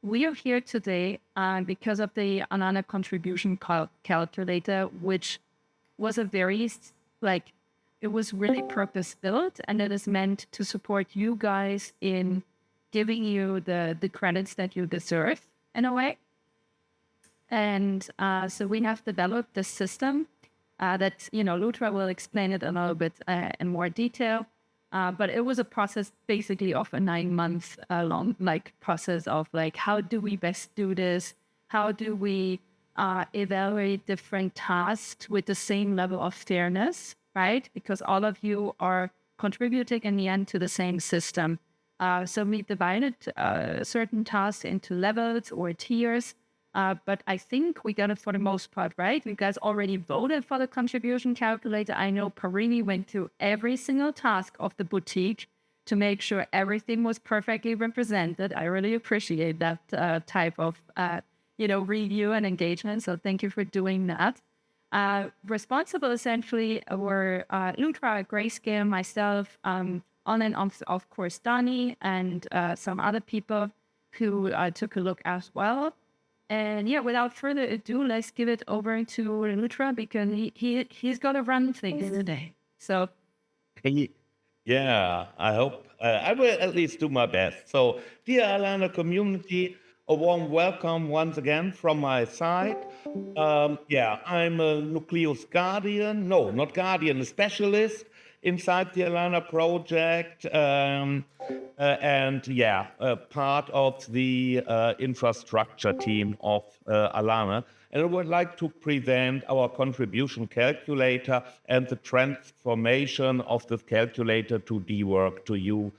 We are here today because of the Alana contribution calculator, which was a like, it was really purpose built, and it is meant to support you guys in giving you the credits that you deserve in a way. And so we have developed this system that, Lutra will explain it a little bit in more detail. But it was a process basically of a 9 month long process of how do we best do this? How do we evaluate different tasks with the same level of fairness, right? Because all of you are contributing in the end to the same system. So we divided certain tasks into levels or tiers. But I think we got it for the most part, right? You guys already voted for the contribution calculator. I know Parini went through every single task of the boutique to make sure everything was perfectly represented. I really appreciate that type of, review and engagement. So thank you for doing that. Responsible essentially were Lutra, Grayscale, myself, on and off, of course, Donnie, and some other people who took a look as well. And yeah, without further ado, let's give it over to Lutra because he's gonna run things today. So Hey, yeah, I hope I will at least do my best. So, dear Alana community, a warm welcome once again from my side. Yeah, I'm a Nucleus Guardian. No, not Guardian, a specialist inside the Alana project. And yeah, part of the infrastructure team of Alana. And I would like to present our contribution calculator and the transformation of this calculator to DeWork to you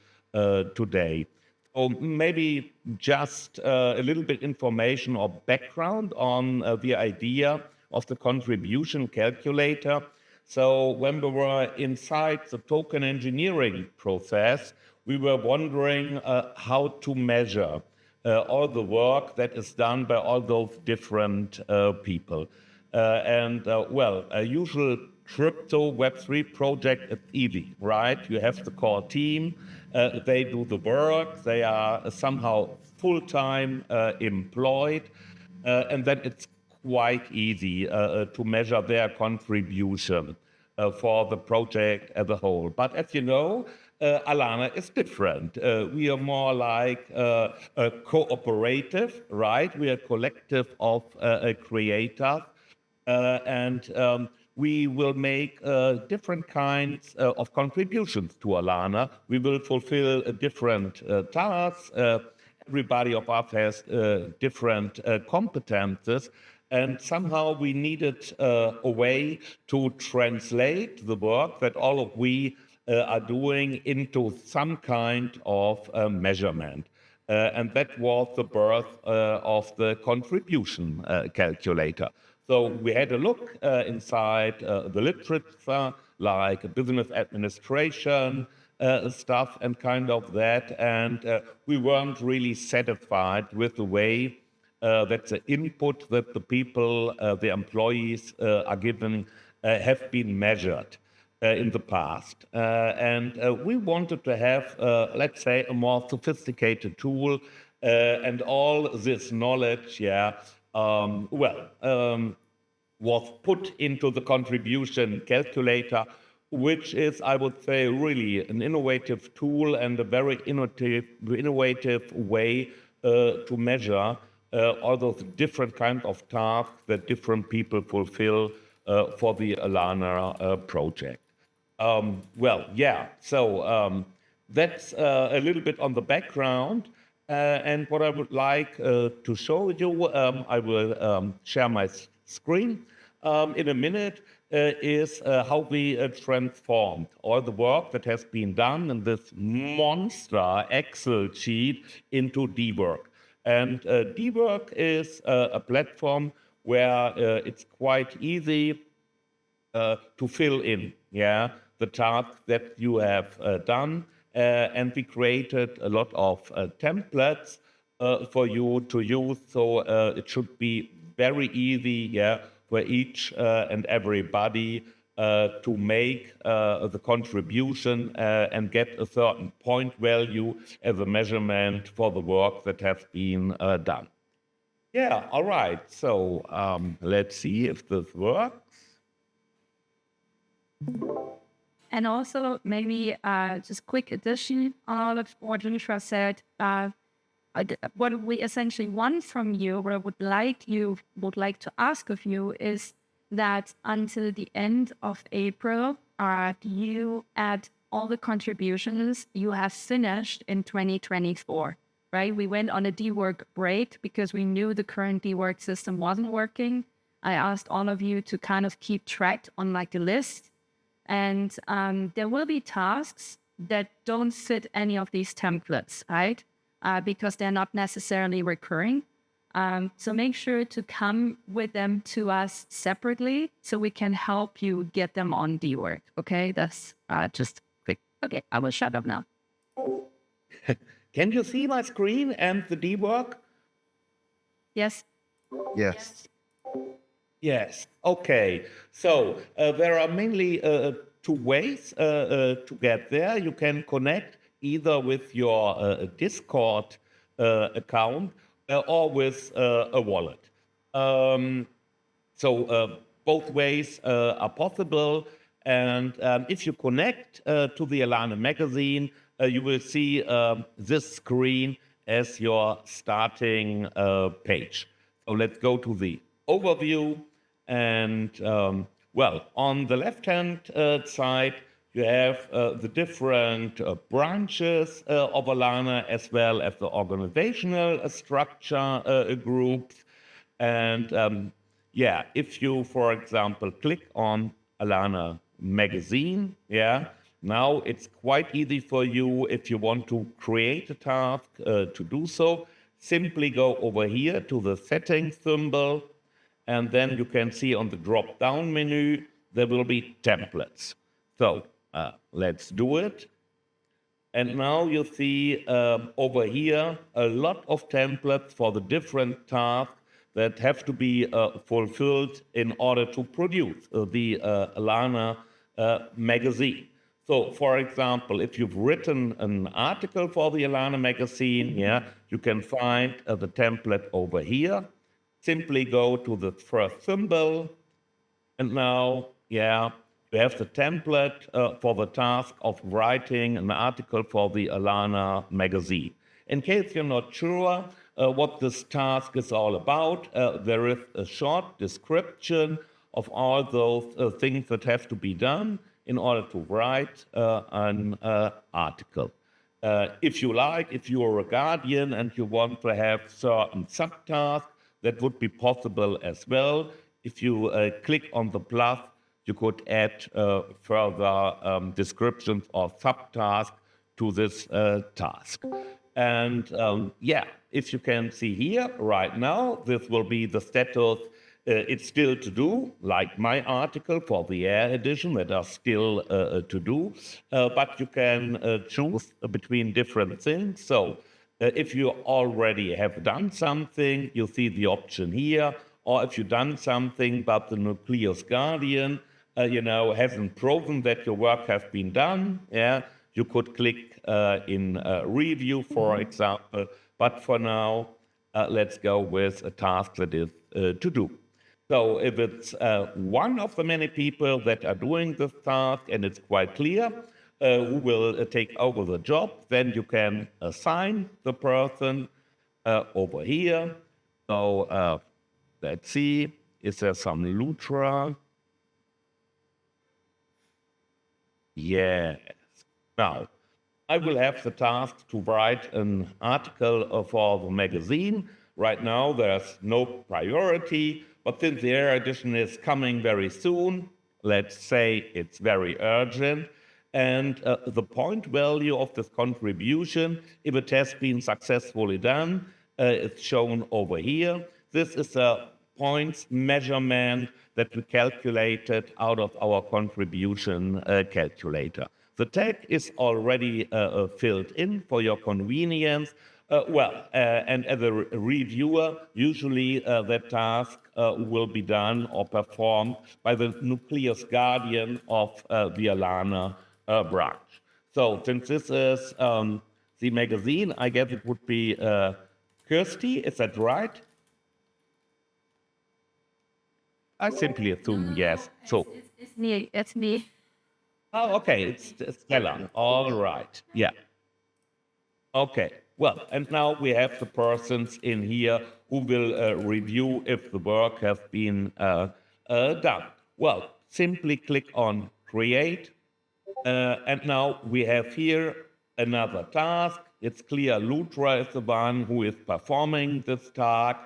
today. So maybe just a little bit information or background on the idea of the contribution calculator. So when we were inside the token engineering process, we were wondering how to measure all the work that is done by all those different people. Well, a usual crypto Web3 project, it's easy, right? You have the core team, they do the work, they are somehow full-time employed, and then it's quite easy to measure their contribution for the project as a whole. But as you know, Alana is different. We are more like a cooperative, right? We are a collective of creators, and we will make different kinds of contributions to Alana. We will fulfill different tasks. Everybody of us has different competences. And somehow we needed a way to translate the work that all of we are doing into some kind of measurement. And that was the birth of the contribution calculator. So we had a look inside the literature, like business administration stuff and kind of that. And we weren't really satisfied with the way that the input that the people, the employees are given have been measured in the past. And we wanted to have, let's say, a more sophisticated tool and all this knowledge, was put into the contribution calculator, which is, I would say, really an innovative tool and a very innovative way to measure all those different kinds of tasks that different people fulfill for the Alana project. So that's a little bit on the background. And what I would like to show you, I will share my screen in a minute, is how we transformed all the work that has been done in this monster Excel sheet into DeWork. And DeWork is a platform where it's quite easy to fill in, the tasks that you have done. And we created a lot of templates for you to use. So it should be very easy, for each and everybody to make the contribution and get a certain point value as a measurement for the work that has been done. Yeah, all right. So let's see if this works. And also maybe just quick addition on all of what Joshua said. What we essentially want from you, what I would like to ask of you, is that until the end of April, you add all the contributions you have finished in 2024. Right? We went on a DeWork break because we knew the current DeWork system wasn't working. I asked all of you to kind of keep track on like a list. And there will be tasks that don't fit any of these templates, right? Because they're not necessarily recurring. So make sure to come with them to us separately so we can help you get them on DeWork. Okay, that's just quick. Okay, I will shut up now. Can you see my screen and the DeWork? Yes. Yes. Yes. Okay. So there are mainly two ways to get there. You can connect either with your Discord account or with a wallet. So both ways are possible. And if you connect to the Alana magazine, you will see this screen as your starting page. So let's go to the overview. And well, on the left-hand side, you have the different branches of Alana, as well as the organizational structure groups. And yeah, if you, for example, click on Alana magazine, yeah, now it's quite easy for you if you want to create a task to do so. Simply go over here to the settings symbol, and then you can see on the drop-down menu, there will be templates. So let's do it. And now you see over here a lot of templates for the different tasks that have to be fulfilled in order to produce the Alana magazine. So, for example, if you've written an article for the Alana magazine, yeah, you can find the template over here. Simply go to the first symbol, and now, yeah, you have the template for the task of writing an article for the Alana magazine. In case you're not sure what this task is all about, there is a short description of all those things that have to be done in order to write an article. If you like, if you're a guardian and you want to have certain subtasks, that would be possible as well. If you click on the plus, you could add further descriptions or subtasks to this task. And yeah, if you can see here right now, this will be the status. It's still to do, like my article for the Air edition that are still to do, but you can choose between different things. So if you already have done something, you see the option here, or if you've done something but the Nucleus Guardian, hasn't proven that your work has been done, yeah, you could click in review, for example. But for now, let's go with a task that is to do. So if it's one of the many people that are doing this task and it's quite clear who will take over the job, then you can assign the person over here. So let's see, is there some Lutra? Yes. Now, I will have the task to write an article for the magazine. Right now, there's no priority, but since the Air edition is coming very soon, let's say it's very urgent, and the point value of this contribution, if it has been successfully done, is shown over here. This is a points measurement that we calculated out of our contribution calculator. The tag is already filled in for your convenience, And as a reviewer, usually that task will be done or performed by the nucleus guardian of the Alana branch. So since this is the magazine, I guess it would be Kirsty, is that right? I simply assume yes. So, It's me. It's me. oh, okay, it's Stella. All right. Yeah. Okay. Well, and now we have the persons in here who will review if the work has been done. Well, simply click on create. And now we have here another task. It's clear Lutra is the one who is performing this task,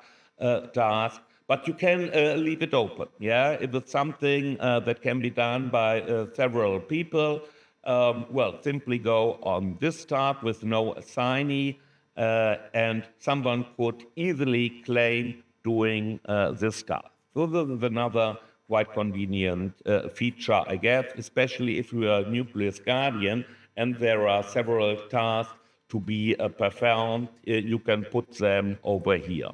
but you can leave it open. Yeah, if it's something that can be done by several people, well, simply go on this tab with no assignee, and someone could easily claim doing this task. So this is another quite convenient feature, I guess, especially if you are a nucleus guardian and there are several tasks to be performed, you can put them over here.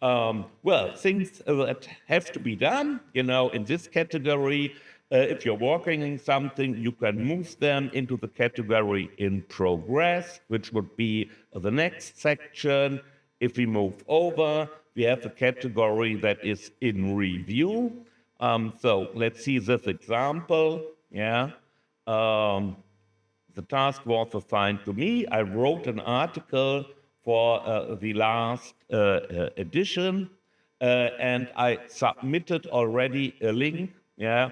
Well, things that have to be done, in this category, if you're working in something, you can move them into the category in progress, which would be the next section. If we move over, we have a category that is in review. So let's see this example. Yeah. Um, the task was assigned to me. I wrote an article for the last edition, and I submitted already a link, yeah,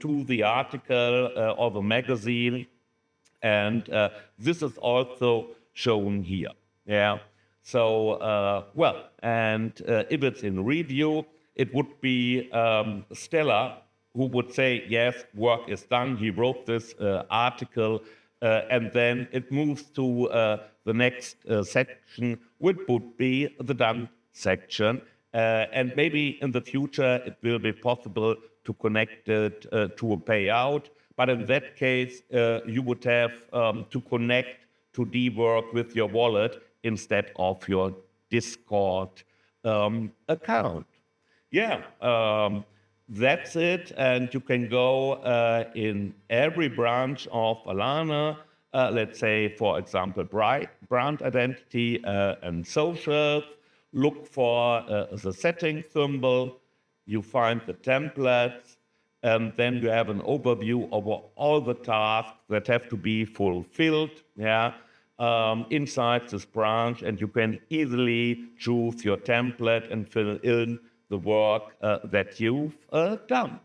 to the article or the magazine, and this is also shown here. Yeah. So well, and if it's in review, it would be Stella who would say, yes, work is done. He wrote this article, and then it moves to the next section, which would be the done section. And maybe in the future, it will be possible to connect it to a payout. But in that case, you would have to connect to DeWork with your wallet instead of your Discord account. Yeah, that's it. And you can go in every branch of Alana, let's say, for example, brand identity and social. Look for the setting symbol. You find the templates, and then you have an overview of all the tasks that have to be fulfilled. Yeah. Inside this branch, and you can easily choose your template and fill in the work that you've done.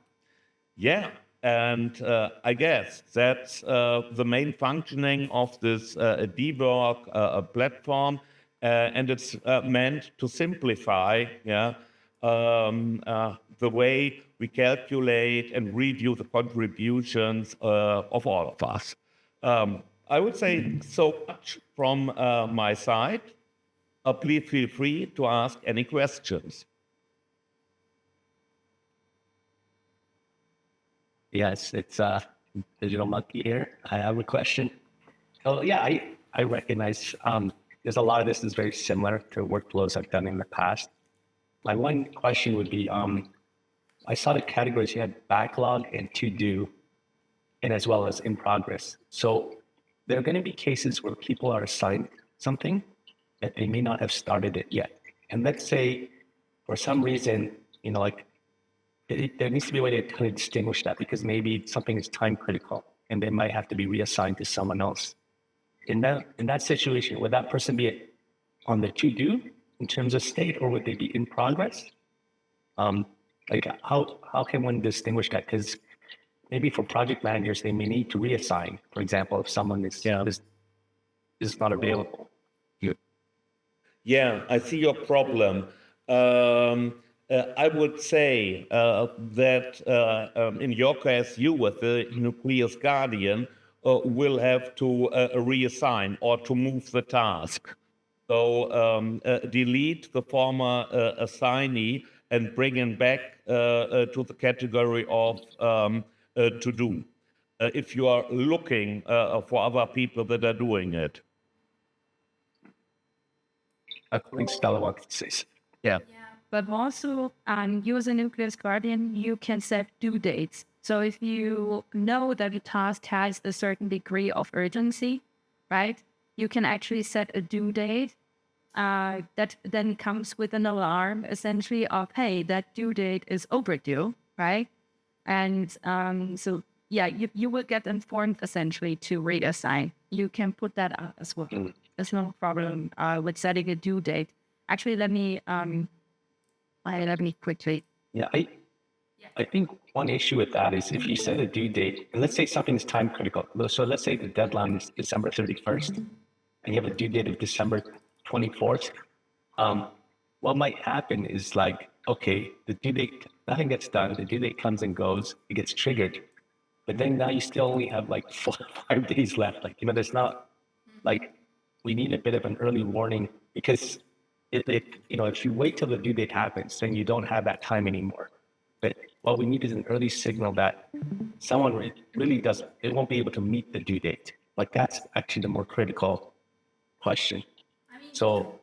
Yeah, and I guess that's the main functioning of this DeWork platform, and it's meant to simplify, yeah, the way we calculate and review the contributions of all of us. I would say so much from my side. Please feel free to ask any questions. Yes, it's Digital Monkey here. I have a question. Oh yeah, I recognize there's a lot of this is very similar to workflows I've done in the past. My one question would be, I saw the categories you had backlog and to do, and as well as in progress. So there are going to be cases where people are assigned something that they may not have started it yet. And let's say for some reason, like there needs to be a way to kind of distinguish that because maybe something is time critical and they might have to be reassigned to someone else. In that situation, would that person be on the to do in terms of state, or would they be in progress? Like how can one distinguish that? Because maybe for project managers, they may need to reassign. For example, if someone is not available. Yeah, I see your problem. I would say that in your case, you with the nucleus guardian will have to reassign or to move the task. So delete the former assignee and bring him back to the category of to do. If you are looking for other people that are doing it. I think Stella wants to say something. Yeah. But also, you as a nucleus guardian, you can set due dates. So if you know that a task has a certain degree of urgency, right, you can actually set a due date that then comes with an alarm, essentially, of, hey, that due date is overdue, right? And so, yeah, you will get informed, essentially, to reassign. You can put that up as well. There's no problem with setting a due date. Actually, let me quickly. Yeah, I think one issue with that is if you set a due date, and let's say something's time critical. So let's say the deadline is December 31st, and you have a due date of December 24th. What might happen is like, okay, the due date, nothing gets done. The due date comes and goes. It gets triggered. But then now you still only have like 5 days left. Like, there's not like, we need a bit of an early warning because if you wait till the due date happens, then you don't have that time anymore. But what we need is an early signal that someone really does, it won't be able to meet the due date. Like that's actually the more critical question. So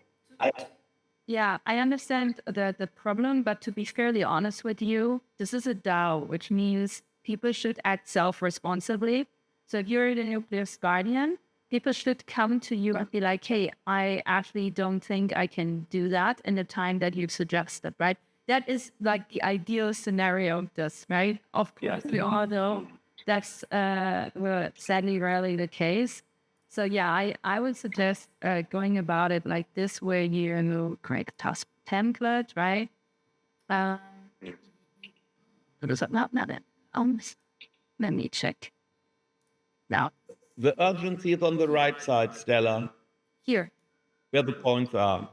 Yeah, I understand the problem, but to be fairly honest with you, this is a DAO, which means people should act self-responsibly. So if you're the nucleus guardian, people should come to you and be like, hey, I actually don't think I can do that in the time that you've suggested, right? That is like the ideal scenario of this, right? Of course, we all know that's sadly rarely the case. So yeah, I would suggest going about it like this, where you create a task template, right? Let me check. Now, The urgency is on the right side, Stella, here. where the points are.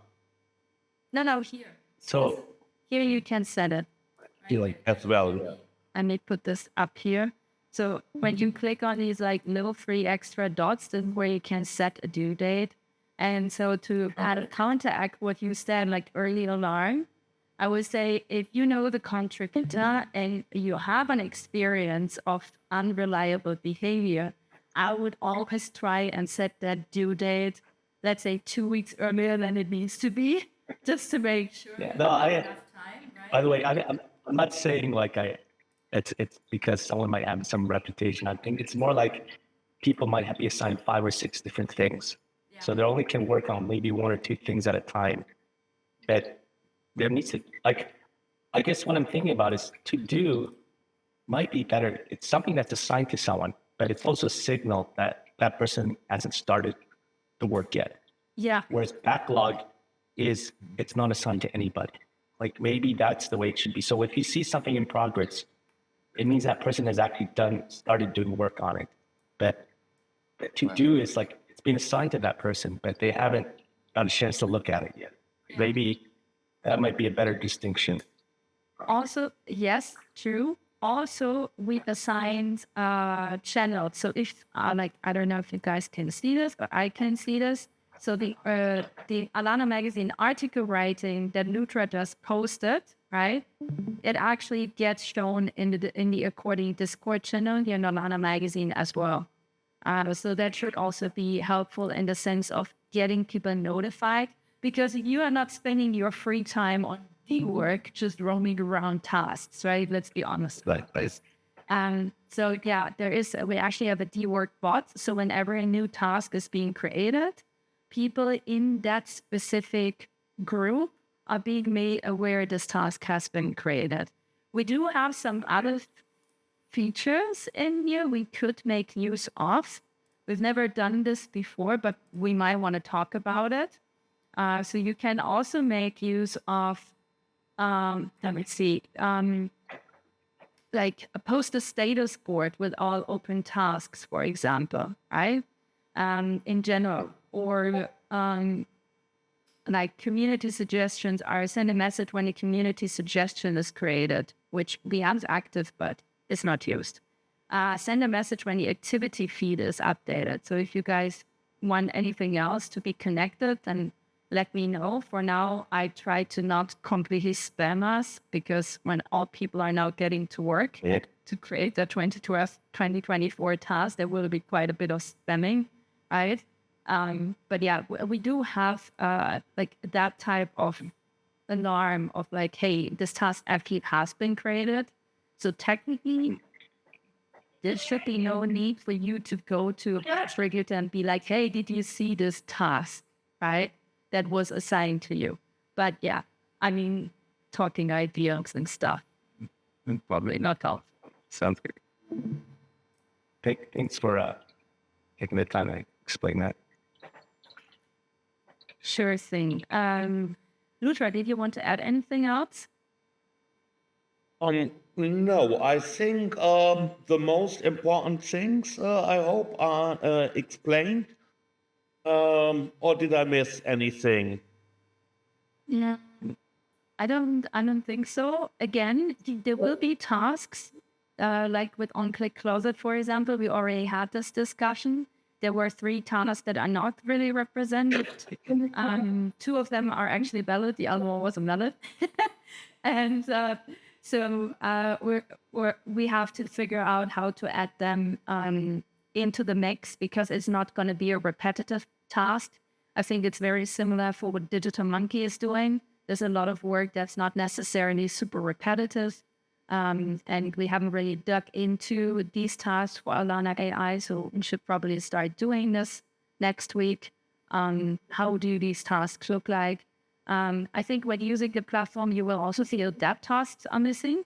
No, here. so Here you can set it. As well. Yeah. Let me put this up here. So when you click on these like little 3 extra dots, this is where you can set a due date. And so to kind of counteract what you said, like early alarm, I would say if you know the contributor and you have an experience of unreliable behavior, I would always try and set that due date, let's say 2 weeks earlier than it needs to be, just to make sure. yeah, no, by the way, I'm not saying like it's because someone might have some reputation. I think it's more like people might be assigned 5 or 6 different things. So they only can work on maybe 1 or 2 things at a time. But there needs to, like, I guess what I'm thinking about is to do might be better. It's something that's assigned to someone, but it's also a signal that that person hasn't started the work yet. Yeah. Whereas backlog it's not assigned to anybody. Like maybe that's the way it should be. So if you see something in progress, it means that person has actually started doing work on it. But to do is like, it's been assigned to that person, but they haven't got a chance to look at it yet. Maybe that might be a better distinction. Also, yes, true. Also, we assigned channels. So if I don't know if you guys can see this, but I can see this. So the Alana magazine article writing that Nutra just posted, right? It actually gets shown in the according Discord channel here in Alana magazine as well. So that should also be helpful in the sense of getting people notified, because you are not spending your free time on DeWork just roaming around tasks, right? Let's be honest. Right. So yeah, we actually have a DeWork bot. So whenever a new task is being created, people in that specific group are being made aware this task has been created. We do have some other features in here we could make use of. We've never done this before, but we might want to talk about it. So you can also make use of, let me see, like post a status board with all open tasks, for example, right? In general, or like community suggestions are send a message when a community suggestion is created, which we have active, but it's not used. Send a message when the activity feed is updated. So if you guys want anything else to be connected, then let me know. For now, I try to not completely spam us, because when all people are now getting to work to create the 2024 task, there will be quite a bit of spamming, right? But yeah, we do have like that type of alarm of like, hey, this task actually has been created. So technically, there should be no need for you to go to a contributor and be like, hey, did you see this task, right? That was assigned to you. But yeah, I mean, talking ideas and stuff, probably not helpful. Sounds good. Thanks for taking the time to explain that. Sure thing. Lutra, did you want to add anything else? No, I think the most important things I hope are explained. Or did I miss anything? Yeah. I don't think so. Again, there will be tasks, like with on-click closet, for example. We already had this discussion. There were 3 tasks that are not really represented. 2 of them are actually valid. The other one wasn't valid. And we have to figure out how to add them into the mix, because it's not going to be a repetitive task. I think it's very similar for what Digital Monkey is doing. There's a lot of work that's not necessarily super repetitive. And we haven't really dug into these tasks for Alana AI, so we should probably start doing this next week. How do these tasks look like? I think when using the platform, you will also feel that tasks are missing.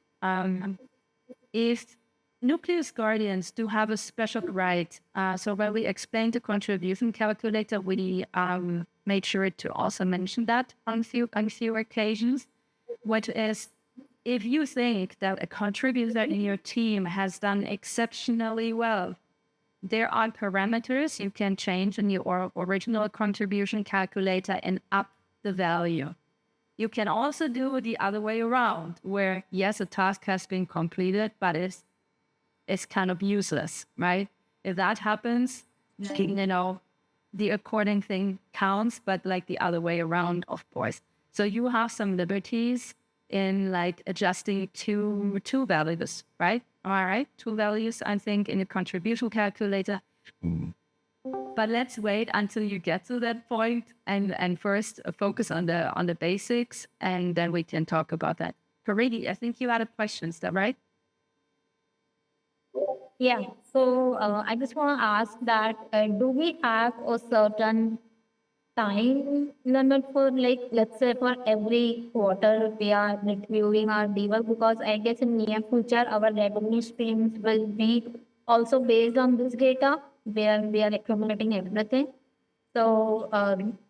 If Nucleus Guardians do have a special right, so when we explained the contribution calculator, we made sure to also mention that on few occasions, which is, if you think that a contributor in your team has done exceptionally well, there are parameters you can change in your original contribution calculator and up the value. You can also do the other way around, where yes, a task has been completed, but it's kind of useless, right? If that happens, the according thing counts, but like the other way around, of course. So you have some liberties in like adjusting two values, right? All right, 2 values, I think, in the contribution calculator. But let's wait until you get to that point and first focus on the basics, and then we can talk about that. Karidi, I think you had a question, is that right? Yeah, so I just want to ask that do we have a certain time limit for, like, let's say for every quarter we are reviewing our DeWork? Because I guess in near future our revenue streams will be also based on this data where we are accumulating everything. So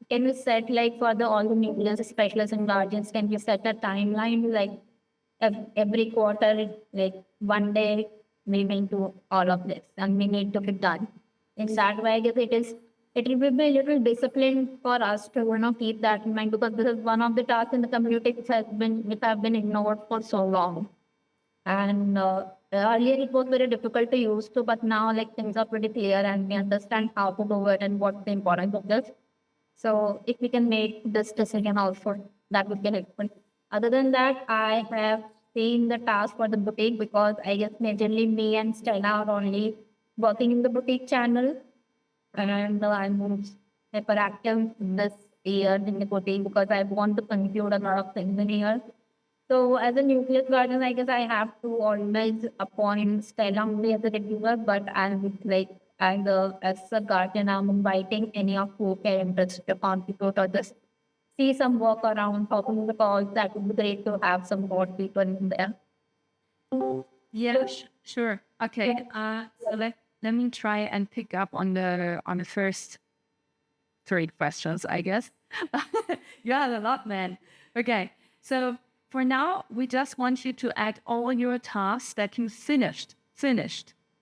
can we set, like, for the all the nucleus specialists and guardians, can we set a timeline, like every quarter, like one day we will do all of this and we need to be done. In that way, I guess it will be a little discipline for us to keep that in mind, because this is one of the tasks in the community which have been ignored for so long. And earlier it was very difficult to use to, but now like things are pretty clear and we understand how to do it and what's the importance of this. So if we can make this decision also, that would be helpful. Other than that, I have seen the task for the boutique, because I guess majorly me and Stella are only working in the boutique channel. And I'm hyper active this year in the boutique because I want to conclude a lot of things in here. So as a nucleus guardian, I guess I have to always appoint Stella only as a reviewer, but as a guardian, I'm inviting any of who are interested to contribute or just see some work around talking the calls. That would be great to have some more people in there. Yeah, sure. Okay. So let me try and pick up on the first 3 questions, I guess. You had a lot, man. Okay. So for now, we just want you to add all your tasks that you finished,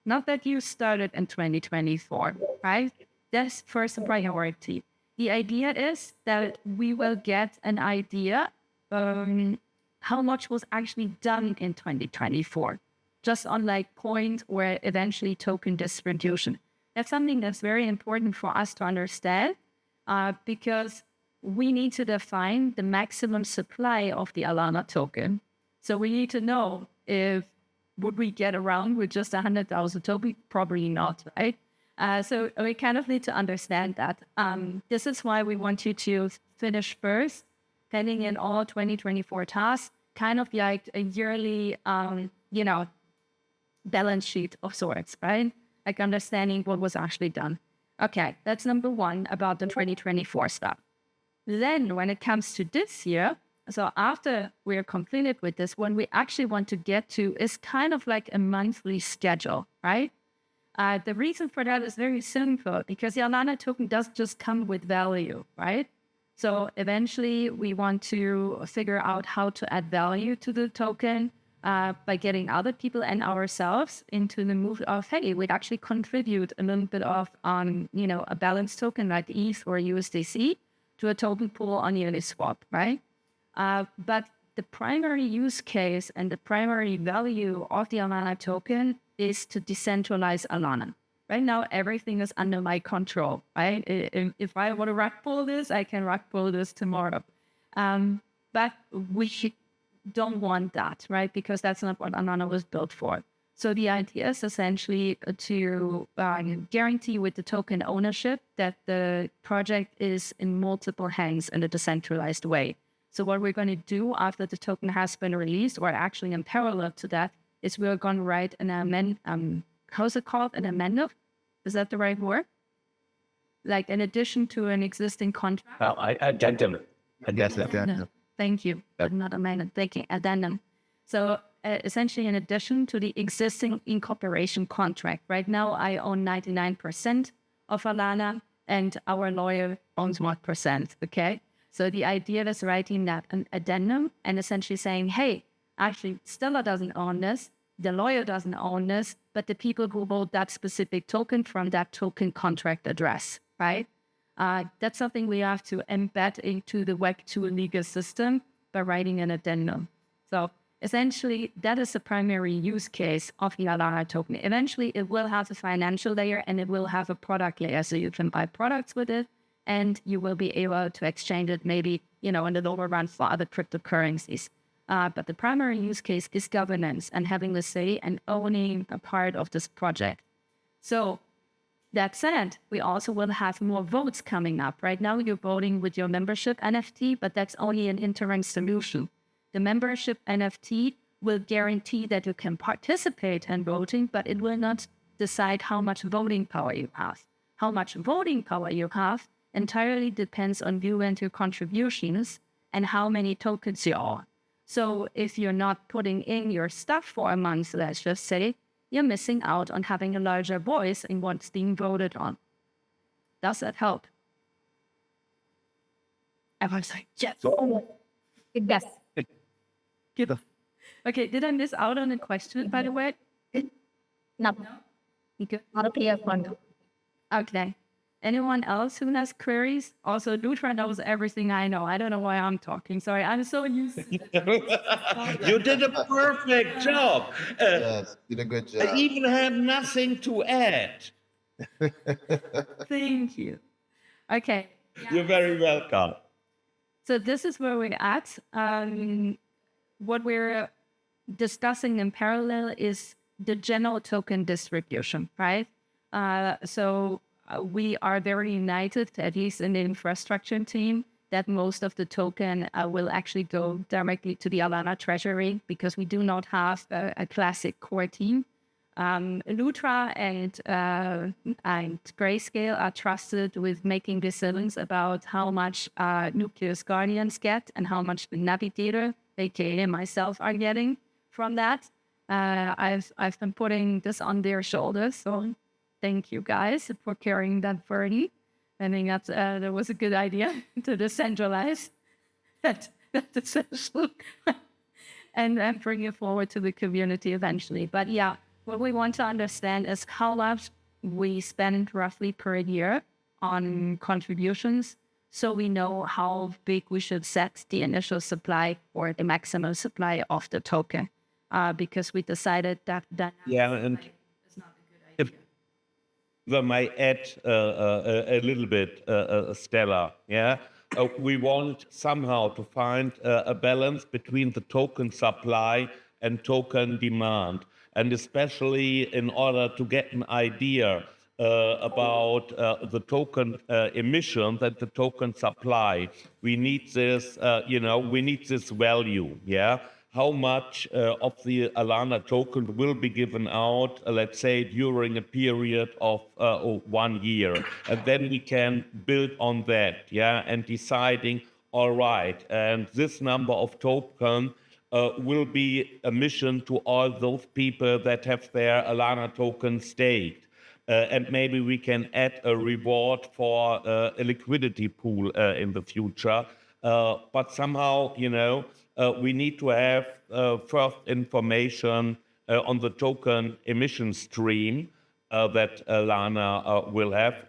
not that you started in 2024, right? That's first priority. The idea is that we will get an idea how much was actually done in 2024, just on like point or eventually token distribution. That's something that's very important for us to understand, because we need to define the maximum supply of the Alana token. So we need to know if would we get around with just 100,000 token? Probably not, right? So we kind of need to understand that. This is why we want you to finish first, pending in all 2024 tasks, kind of like a yearly, balance sheet of sorts, right? Like understanding what was actually done. Okay, that's number one about the 2024 stuff. Then when it comes to this year, so after we're completed with this, what we actually want to get to is kind of like a monthly schedule, right? The reason for that is very simple because the Alana token doesn't just come with value, right? So eventually we want to figure out how to add value to the token by getting other people and ourselves into the move of, hey, we'd actually contribute a little bit of a balanced token like ETH or USDC to a token pool on Uniswap, right? But the primary use case and the primary value of the Alana token is to decentralize Alana. Right now, everything is under my control, right? If I want to rug pull this, I can rug pull this tomorrow. But we don't want that, right? Because that's not what Alana was built for. So the idea is essentially to guarantee with the token ownership that the project is in multiple hands in a decentralized way. So what we're going to do after the token has been released, or actually in parallel to that, is we're going to write an how's it called? An amendment? Is that the right word? Like in addition to an existing contract? Addendum. No, thank you. But not amendment. Thank you. Addendum. So essentially, in addition to the existing incorporation contract, right now I own 99% of Alana and our lawyer owns 1%. Okay. So the idea is writing that an addendum and essentially saying, hey, actually, Stella doesn't own this, the lawyer doesn't own this, but the people who hold that specific token from that token contract address, right? That's something we have to embed into the WEC2 legal system by writing an addendum. So essentially, that is the primary use case of the Alana token. Eventually, it will have a financial layer and it will have a product layer. So you can buy products with it and you will be able to exchange it maybe, in the longer run for other cryptocurrencies. But the primary use case is governance and having the say and owning a part of this project. So that said, we also will have more votes coming up. Right now, you're voting with your membership NFT, but that's only an interim solution. The membership NFT will guarantee that you can participate in voting, but it will not decide how much voting power you have. How much voting power you have entirely depends on you and your contributions and how many tokens you own. So if you're not putting in your stuff for a month, let's just say, you're missing out on having a larger voice in what's being voted on. Does that help? Everyone's like, yes. It does. Okay, did I miss out on a question, by the way? No, Okay. not a clear one. Okay. Anyone else who has queries? Also, Lutra knows everything I know. I don't know why I'm talking. Sorry, I'm so used to it. You did a perfect job. Yes, did a good job. I even have nothing to add. Thank you. Okay. You're very welcome. So this is where we're at. What we're discussing in parallel is the general token distribution, right? So we are very united, at least in the infrastructure team, that most of the token will actually go directly to the Alana treasury because we do not have a classic core team. Lutra and Grayscale are trusted with making decisions about how much Nucleus Guardians get and how much the Navigator, aka myself, are getting from that. I've been putting this on their shoulders, so thank you guys for carrying that burden. I think that was a good idea to decentralize that essential and bring it forward to the community eventually. But yeah, what we want to understand is how much we spend roughly per year on contributions, so we know how big we should set the initial supply or the maximum supply of the token. Because we decided that Yeah, and is not a good idea. if I might add a little bit, Stella, yeah? We want somehow to find a balance between the token supply and token demand. And especially in order to get an idea about the token emissions and the token supply. We need this, we need this value, yeah? How much of the Alana token will be given out, let's say, during a period of 1 year. And then we can build on that, yeah, and deciding, all right, and this number of tokens will be a mission to all those people that have their Alana token staked. And maybe we can add a reward for a liquidity pool in the future. But somehow, we need to have first information on the token emission stream that Alana will have.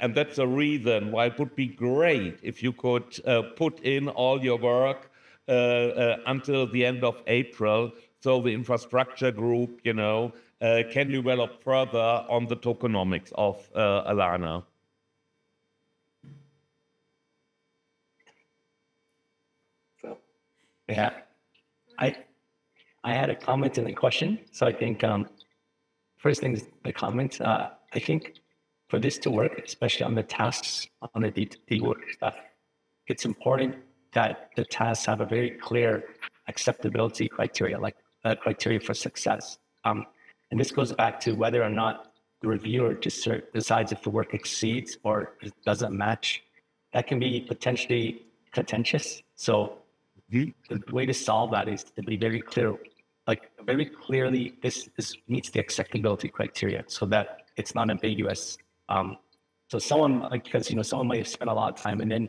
And that's the reason why it would be great if you could put in all your work until the end of April, so the infrastructure group, can develop further on the tokenomics of Alana. So, yeah, I had a comment and a question. So I think first thing is the comment. I think for this to work, especially on the tasks on the DeWork stuff, it's important that the tasks have a very clear acceptability criteria, like criteria for success. And this goes back to whether or not the reviewer decides if the work exceeds or doesn't match. That can be potentially contentious. So the way to solve that is to be very clear, like very clearly, this meets the acceptability criteria so that it's not ambiguous. So someone, because someone might have spent a lot of time and then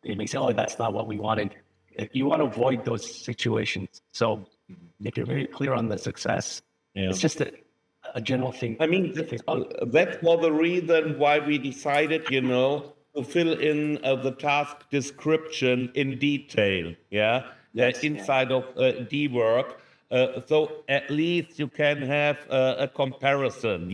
they may say, oh, that's not what we wanted. If you want to avoid those situations. So if you're very clear on the success, it's just a general thing. I mean, that was the reason why we decided, to fill in the task description in detail, inside of DeWork. So at least you can have a comparison,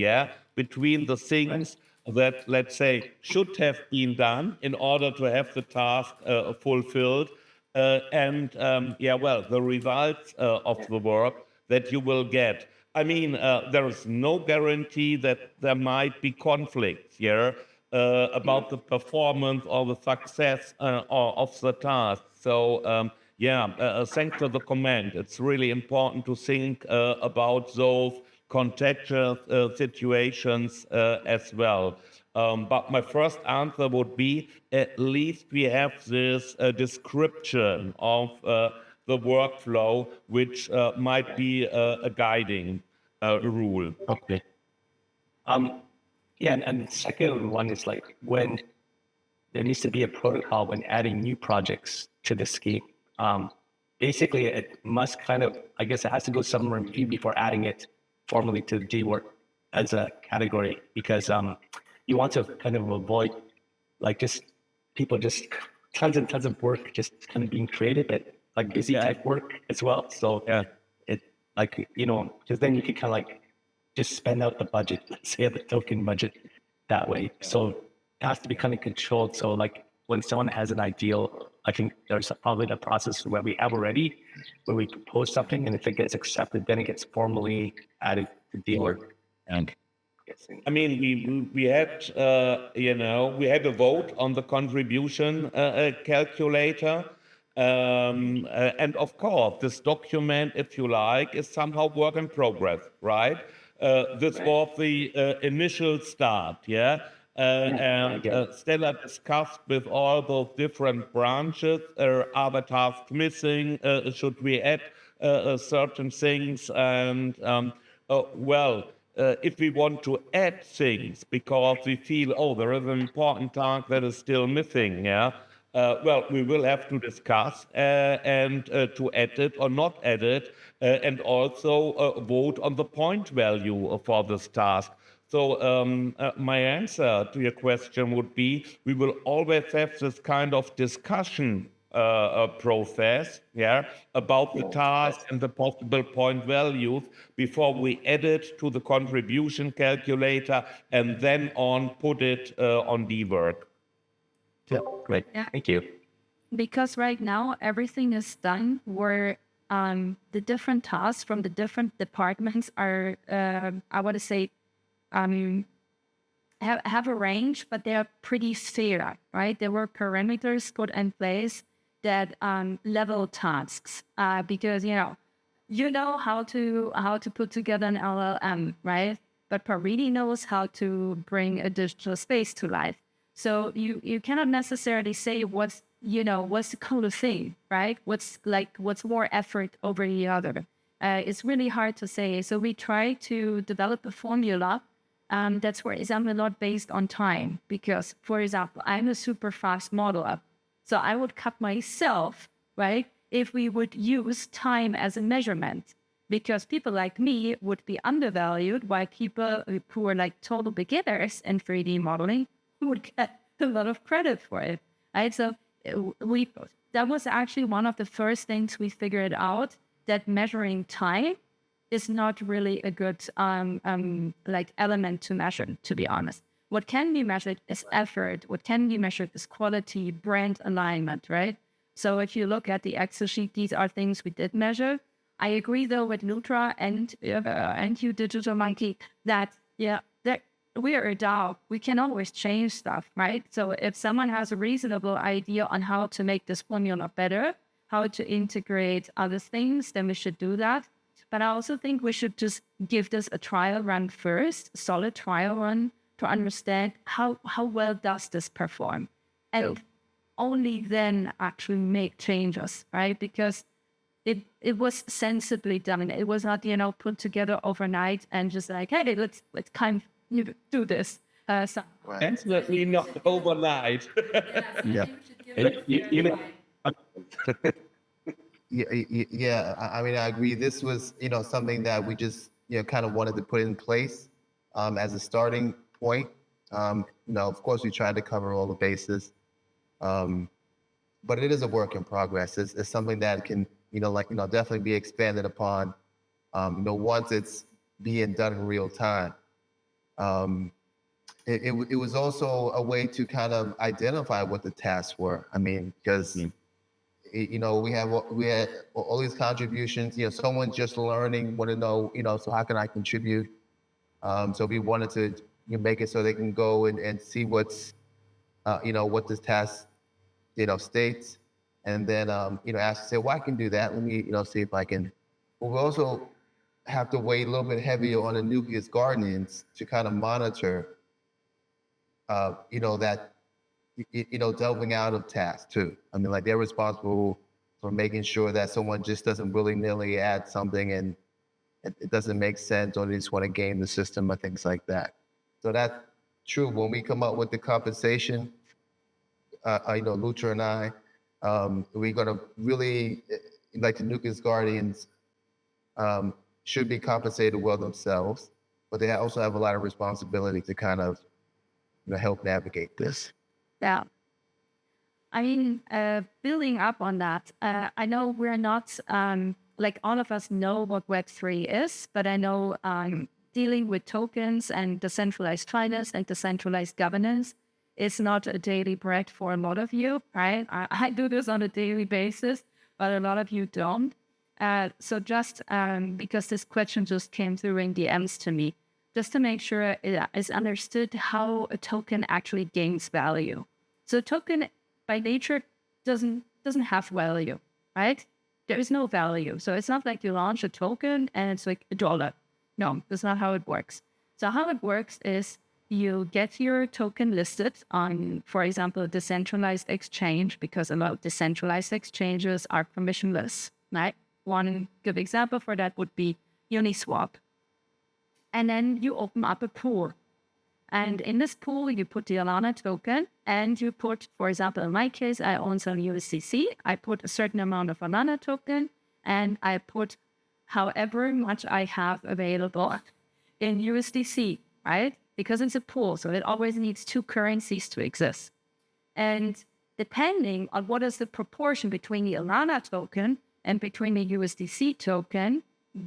between the things that, let's say, should have been done in order to have the task fulfilled, and the results of the work that you will get. I mean, there is no guarantee that there might be conflicts here about the performance or the success of the task. So, thanks for the comment. It's really important to think about those contextual situations as well. But my first answer would be, at least we have this description of the workflow, which might be a guiding rule. Okay. And the second one is like when there needs to be a protocol when adding new projects to the scheme. Basically, it must I guess it has to go some review before adding it formally to the DeWork as a category, because you want to kind of avoid just tons and tons of work just kind of being created, but like busy type work as well. So it because then you could kind of just spend out the budget, let's say the token budget that way. So it has to be kind of controlled. So when someone has an ideal, I think there's probably the process where we have already, where we propose something, and if it gets accepted, then it gets formally added to DeWork. I mean, we had a vote on the contribution calculator. And of course, this document, if you like, is somehow work in progress, right? This was the initial start, and Stella discussed with all those different branches, are the tasks missing, should we add certain things, and if we want to add things because we feel, there is an important task that is still missing, we will have to discuss and to add it or not add it, and also vote on the point value for this task. So my answer to your question would be, we will always have this kind of discussion process, about the task and the possible point values before we add it to the contribution calculator and then put it on DeWork. Yeah, great. Thank you. Because right now everything is done where the different tasks from the different departments are, I want to say, have a range, but they're pretty fair, right? There were parameters put in place that level tasks because you know how to put together an LLM, right? But Parini knows how to bring a digital space to life. So you cannot necessarily say what's the coolest thing, right? What's more effort over the other. It's really hard to say. So we try to develop a formula that's, for example, not based on time. Because, for example, I'm a super fast modeler. So I would cut myself, right, if we would use time as a measurement. Because people like me would be undervalued, while people who are like total beginners in 3D modeling would get a lot of credit for it, right? So that was actually one of the first things we figured out, that measuring time is not really a good element to measure, to be honest. What can be measured is effort. What can be measured is quality, brand alignment, right? So if you look at the Excel sheet, these are things we did measure. I agree though with Nutra and you Digital Monkey that we are a DAO. We can always change stuff, right? So if someone has a reasonable idea on how to make this formula better, how to integrate other things, then we should do that. But I also think we should just give this a trial run first, a solid trial run, to understand how well does this perform, and only then actually make changes, right? Because it was sensibly done. It was not put together overnight and just like, hey, let's kind of do this. So Right. Definitely not overnight. Yeah. You Yeah. I mean, I agree. This was, something that we just, kind of wanted to put in place as a starting point. Of course, we tried to cover all the bases, but it is a work in progress. It's something that can, definitely be expanded upon, once it's being done in real time. It was also a way to kind of identify what the tasks were. I mean, because we had all these contributions. Someone just learning want to know, so how can I contribute? So we wanted to make it so they can go and see what's, what this task, states, and then ask, say, well, I can do that. Let me, see if I can. But we also have to weigh a little bit heavier on the nucleus guardians to kind of monitor, that, delving out of tasks too. I mean, like, they're responsible for making sure that someone just doesn't willy-nilly add something and it doesn't make sense, or they just want to game the system or things like that. So that's true. When we come up with the compensation, Lutra and I, we're going to really, like, the nucleus guardians should be compensated well themselves, but they also have a lot of responsibility to kind of help navigate this. yeah. I mean, building up on that, I know we're not, like, all of us know what Web3 is, but I know dealing with tokens and decentralized finance and decentralized governance is not a daily bread for a lot of you, right? I do this on a daily basis, but a lot of you don't. So just because this question just came through in DMs to me, just to make sure it is understood how a token actually gains value. So a token by nature doesn't have value, right? There is no value. So it's not like you launch a token and it's like $1. No, that's not how it works. So how it works is you get your token listed on, for example, a decentralized exchange, because a lot of decentralized exchanges are permissionless, right? One good example for that would be Uniswap. And then you open up a pool. And in this pool, you put the Alana token, and you put, for example, in my case, I own some USDC. I put a certain amount of Alana token, and I put however much I have available in USDC, right? Because it's a pool, so it always needs two currencies to exist. And depending on what is the proportion between the Alana token and between the USDC token,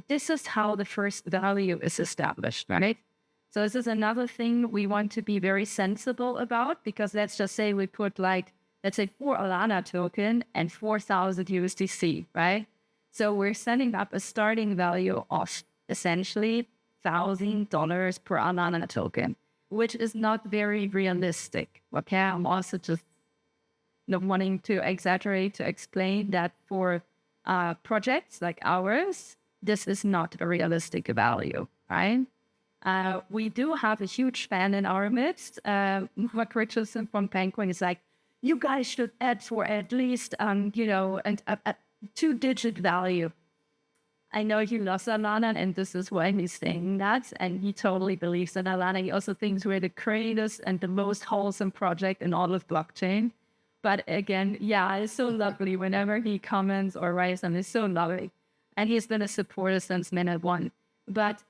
this is how the first value is established, right? So this is another thing we want to be very sensible about, because let's just say we put, like, let's say 4 Alana token and 4,000 USDC, right? So we're setting up a starting value of essentially $1,000 per Alana token. which is not very realistic. Okay, I'm also just not wanting to exaggerate to explain that for projects like ours, this is not a realistic value, right? We do have a huge fan in our midst. Mark Richardson from Penguin is like, you guys should add for at least, a two-digit value. I know he loves Alana, and this is why he's saying that. And he totally believes in Alana. He also thinks we're the greatest and the most wholesome project in all of blockchain. But again, yeah, it's so lovely whenever he comments or writes, and it's so lovely. And he's been a supporter since minute one. But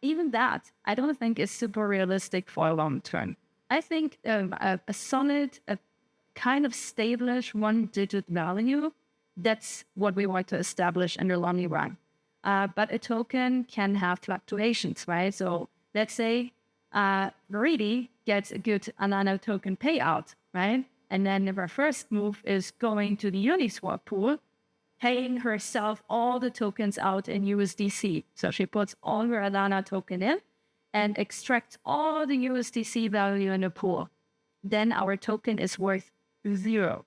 even that, I don't think is super realistic for a long term. I think a solid, a kind of stable one-digit value, that's what we want to establish in the long run. But a token can have fluctuations, right? So let's say Verity gets a good Alana token payout, right? And then her first move is going to the Uniswap pool, paying herself all the tokens out in USDC. So she puts all her Alana token in and extracts all the USDC value in the pool. Then our token is worth 0,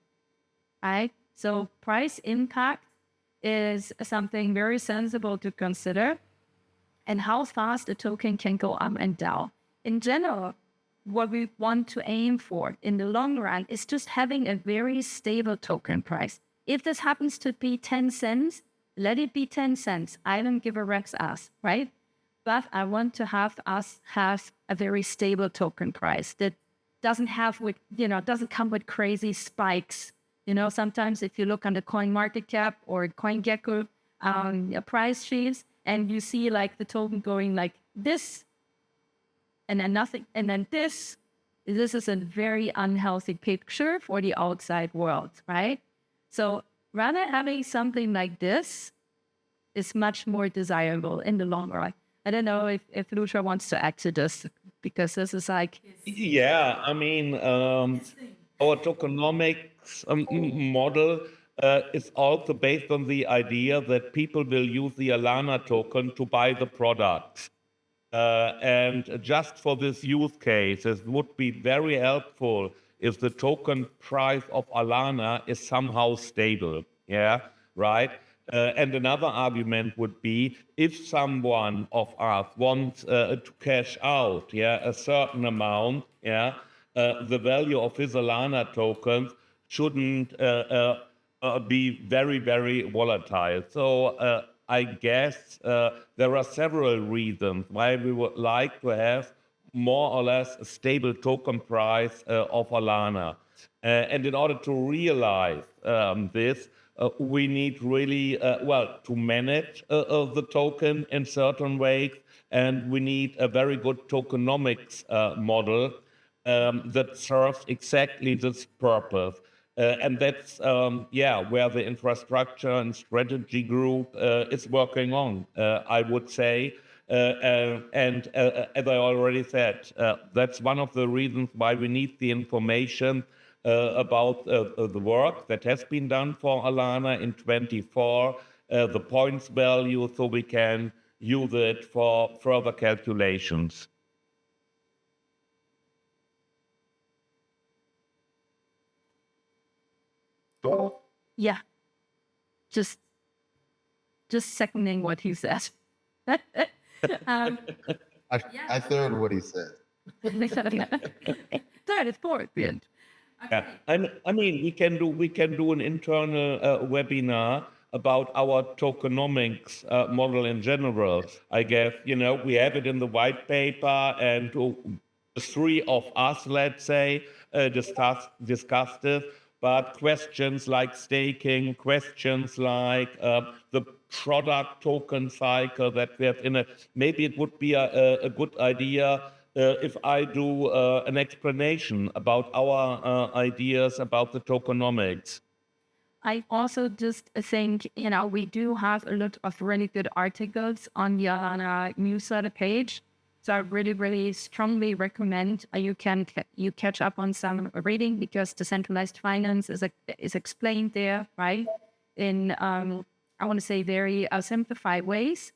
right? So price impact is something very sensible to consider, and how fast a token can go up and down. In general, what we want to aim for in the long run is just having a very stable token price. If this happens to be 10 cents, let it be 10 cents. I don't give a rat's ass, right? But I want to have us have a very stable token price that doesn't come with crazy spikes. Sometimes if you look on the coin market cap or CoinGecko price sheets, and you see like the token going like this, and then nothing, and then this is a very unhealthy picture for the outside world, right? So rather having something like this is much more desirable in the long run. I don't know if Lucia wants to add to this, because this is like... Yeah, I mean, our tokenomics model is also based on the idea that people will use the Alana token to buy the products. And just for this use case, it would be very helpful if the token price of Alana is somehow stable. Yeah, right? And another argument would be if someone of us wants to cash out, a certain amount, the value of his Alana tokens shouldn't be very, very volatile. So I guess there are several reasons why we would like to have more or less a stable token price of Alana. And in order to realize this, we need really, to manage the token in certain ways, and we need a very good tokenomics model that serves exactly this purpose. And that's, where the infrastructure and strategy group is working on, I would say. And as I already said, that's one of the reasons why we need the information about the work that has been done for Alana in 24, the points value, so we can use it for further calculations. Yeah, just seconding what he said. I third what he said. Third is fourth. Yeah, I mean, we can do an internal webinar about our tokenomics model in general. I guess we have it in the white paper, and the three of us, let's say, discussed it. But questions like staking, questions like the product token cycle that we have in it, maybe it would be a good idea if I do an explanation about our ideas about the tokenomics. I also just think, we do have a lot of really good articles on the Alana newsletter page. So I really, really strongly recommend you catch up on some reading, because decentralized finance is explained there, right? In, I want to say, very simplified ways.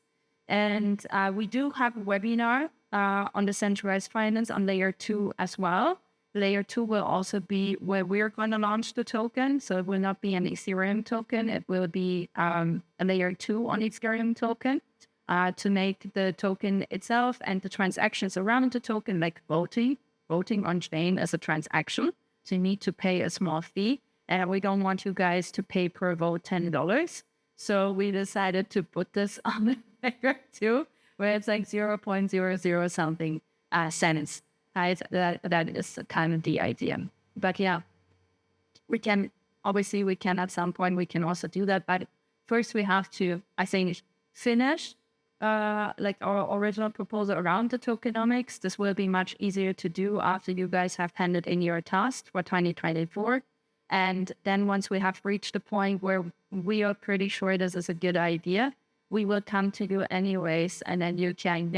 And we do have a webinar on decentralized finance on layer 2 as well. Layer 2 will also be where we're going to launch the token. So it will not be an Ethereum token. It will be a layer 2 on Ethereum token to make the token itself and the transactions around the token, like voting on chain as a transaction. So you need to pay a small fee. And we don't want you guys to pay per vote $10. So we decided to put this on the layer 2, where it's like 0.00 something cents. Right? That is kind of the idea. But yeah, we can at some point, we can also do that. But first we have to, I think, finish like our original proposal around the tokenomics. This will be much easier to do after you guys have handed in your task for 2024. And then once we have reached the point where we are pretty sure this is a good idea, we will come to you anyways. And then you can,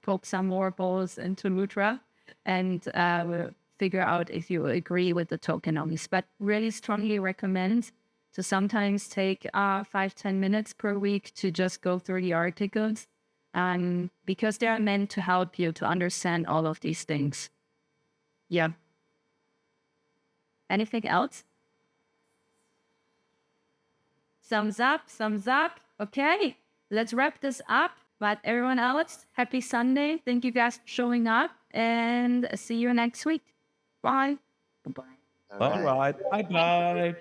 poke some more balls into Lutra and we'll figure out if you agree with the tokenomics. But really strongly recommend to sometimes take 5-10 minutes per week to just go through the articles, because they are meant to help you to understand all of these things. Yeah. Anything else? Thumbs up. Okay, let's wrap this up. But everyone else, happy Sunday. Thank you guys for showing up and see you next week. Bye. Bye. All right. Bye-bye.